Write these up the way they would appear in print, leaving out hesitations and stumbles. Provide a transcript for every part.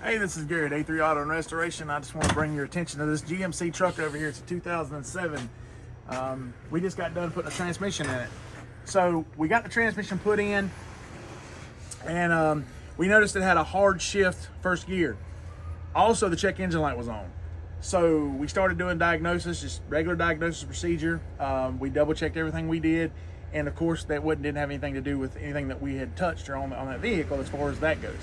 Hey, this is Gary at A3 Auto and Restoration. I just want to bring your attention to this GMC truck over here. It's a 2007. We just got done putting a transmission in it. So we got the transmission put in, and we noticed it had a hard shift first gear. Also, the check engine light was on. So we started doing diagnosis, just regular diagnosis procedure. We double checked everything we did. And of course, that didn't have anything to do with anything that we had touched or on that vehicle as far as that goes.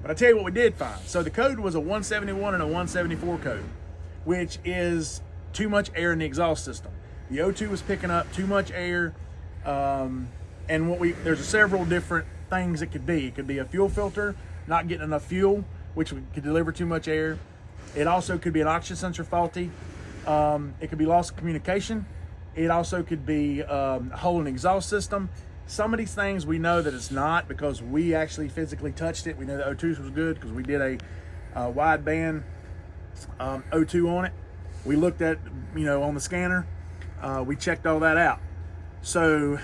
But I tell you what we did find. So the code was a 171 and a 174 code, which is too much air in the exhaust system. The O2 was picking up too much air, and there's several different things it could be. It could be a fuel filter not getting enough fuel, which could deliver too much air. It also could be an oxygen sensor faulty. It could be loss of communication. It also could be a hole in the exhaust system. Some of these things we know that it's not because we actually physically touched it. We know the O2 was good because we did a wide band O2 on it. We looked at, on the scanner. We checked all that out. So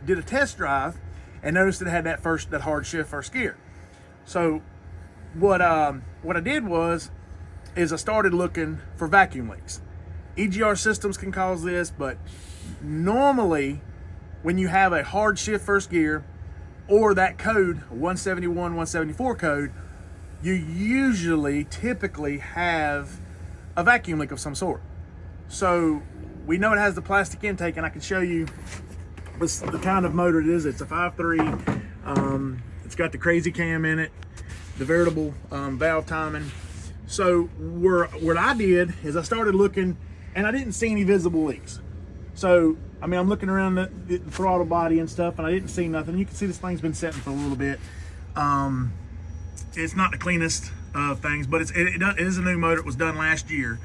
did a test drive and noticed it had that hard shift first gear. So what I did is I started looking for vacuum leaks. EGR systems can cause this, but normally when you have a hard shift first gear or that code, 171, 174 code, you typically have a vacuum leak of some sort. So we know it has the plastic intake, and I can show you the kind of motor it is. It's a 5.3. It's got the crazy cam in it, the veritable valve timing. So what I did is I started looking, and I didn't see any visible leaks. So I'm looking around the throttle body and stuff, and I didn't see nothing. You can see this thing's been setting for a little bit. It's not the cleanest of things, but it is a new motor. It was done last year.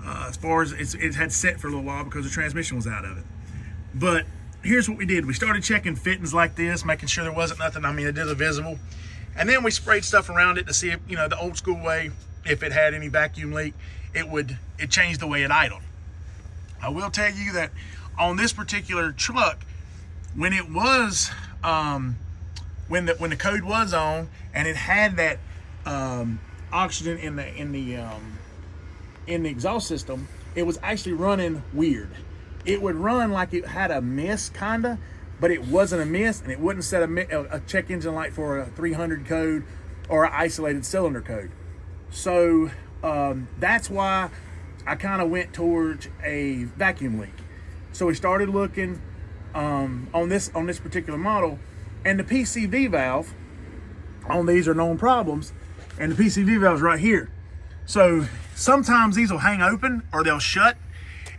As far as it had set for a little while because the transmission was out of it. But here's what we did. We started checking fittings like this, making sure there wasn't nothing. It is visible. And then we sprayed stuff around it to see if, the old school way, if it had any vacuum leak, it changed the way it idled. I will tell you that on this particular truck, when it was when the code was on and it had that oxygen in the exhaust system, it was actually running weird. It would run like it had a miss kinda, but it wasn't a miss, and it wouldn't set a check engine light for a 300 code or an isolated cylinder code. So that's why I kind of went towards a vacuum leak. So we started looking on this particular model, and the PCV valve on these are known problems, and the PCV valve's right here. So sometimes these will hang open or they'll shut,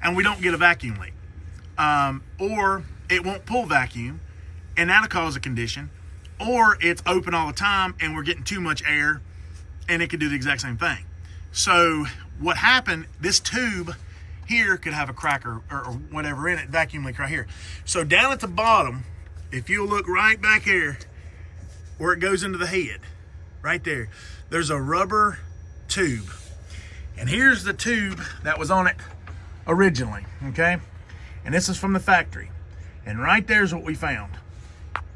and we don't get a vacuum leak, or it won't pull vacuum, and that'll cause a condition, or it's open all the time and we're getting too much air, and it could do the exact same thing. So what happened, this tube here could have a crack or whatever in it, vacuum leak right here. So down at the bottom, if you look right back here where it goes into the head, right there, there's a rubber tube. And here's the tube that was on it originally, okay? And this is from the factory. And right there's what we found.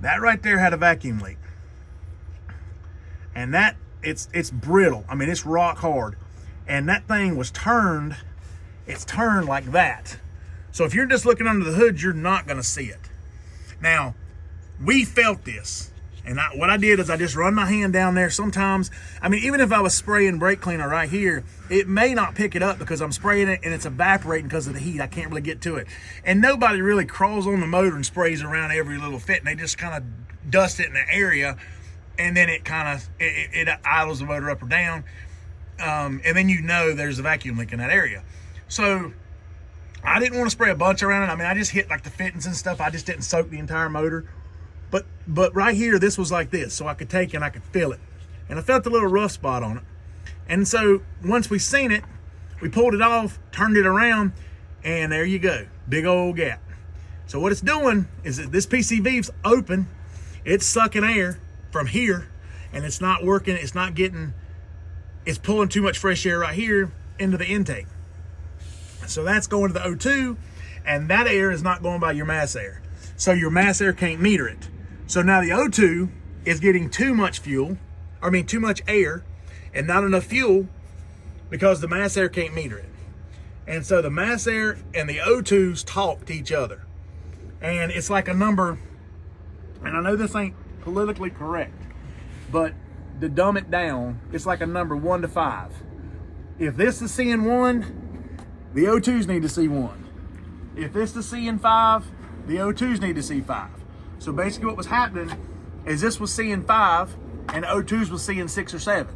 That right there had a vacuum leak. And that, it's brittle. It's rock hard. And that thing was turned, it's turned like that. So if you're just looking under the hood, you're not gonna see it. Now, we felt this. And what I did is I just run my hand down there. Sometimes, even if I was spraying brake cleaner right here, it may not pick it up because I'm spraying it and it's evaporating because of the heat. I can't really get to it. And nobody really crawls on the motor and sprays around every little fit, and they just kind of dust it in the area, and then it idles the motor up or down. And then there's a vacuum leak in that area. So I didn't want to spray a bunch around it. I just hit like the fittings and stuff. I just didn't soak the entire motor. But right here, this was like this, so I could take and I could feel it. And I felt a little rough spot on it. And so once we seen it, we pulled it off, turned it around, and there you go, big old gap. So what it's doing is that this PCV's open, it's sucking air from here, and it's not working, it's pulling too much fresh air right here into the intake. So that's going to the O2, and that air is not going by your mass air. So your mass air can't meter it. So now the O2 is getting too much fuel, too much air, and not enough fuel because the mass air can't meter it. And so the mass air and the O2s talk to each other. And it's like a number, and I know this ain't politically correct, but to dumb it down, it's like a number 1 to 5. If this is seeing 1, the O2s need to see 1. If this is seeing 5, the O2s need to see 5. So basically what was happening is this was seeing 5 and O2s was seeing 6 or 7.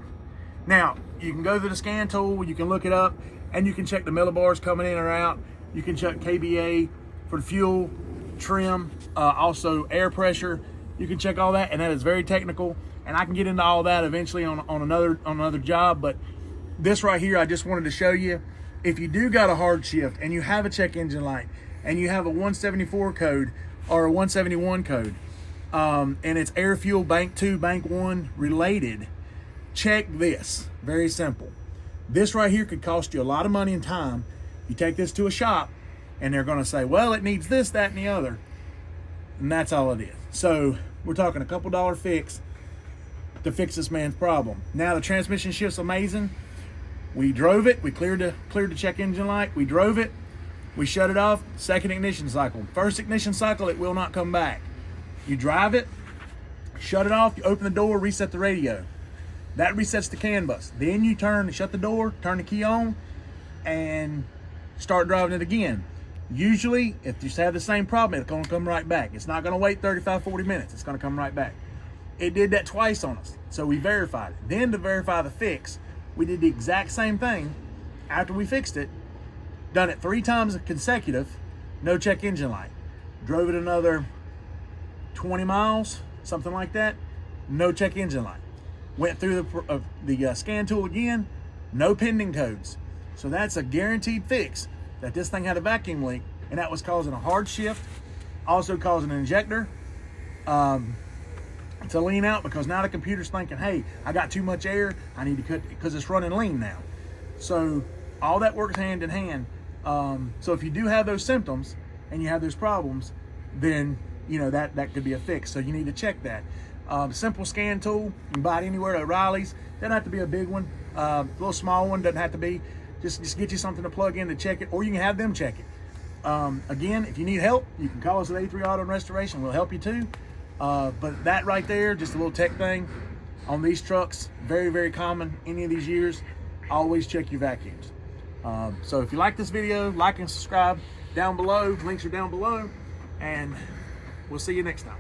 Now, you can go to the scan tool, you can look it up, and you can check the millibars coming in or out. You can check KBA for the fuel, trim, also air pressure. You can check all that, and that is very technical. And I can get into all that eventually on another job. But this right here, I just wanted to show you. If you do got a hard shift and you have a check engine light and you have a 174 code or a 171 code, and it's air fuel bank 2, bank 1 related, check this. Very simple. This right here could cost you a lot of money and time. You take this to a shop and they're going to say, well, it needs this, that, and the other. And that's all it is. So we're talking a couple dollar fix to fix this man's problem. Now the transmission shift's amazing. We drove it. We cleared the check engine light. We drove it. We shut it off. Second ignition cycle. First ignition cycle, it will not come back. You drive it, shut it off, you open the door, reset the radio. That resets the CAN bus. Then you shut the door, turn the key on, and start driving it again. Usually, if you have the same problem, it's going to come right back. It's not going to wait 35, 40 minutes. It's going to come right back. It did that twice on us, so we verified it. Then to verify the fix, we did the exact same thing after we fixed it, done it 3 times consecutive, no check engine light. Drove it another 20 miles, something like that, no check engine light. Went through the scan tool again, no pending codes. So that's a guaranteed fix that this thing had a vacuum leak, and that was causing a hard shift, also causing an injector to lean out, because now the computer's thinking, hey, I got too much air, I need to cut, because it's running lean now. So all that works hand in hand. So if you do have those symptoms and you have those problems, then you know that could be a fix. So you need to check that. Simple scan tool, you can buy it anywhere at O'Reilly's. Doesn't have to be a big one. A little small one doesn't have to be. Just get you something to plug in to check it, or you can have them check it. Again, if you need help, you can call us at A3 Auto and Restoration. We'll help you too. But that right there, just a little tech thing on these trucks, very, very common any of these years. Always check your vacuums. So if you like this video, like and subscribe down below. Links are down below, and we'll see you next time.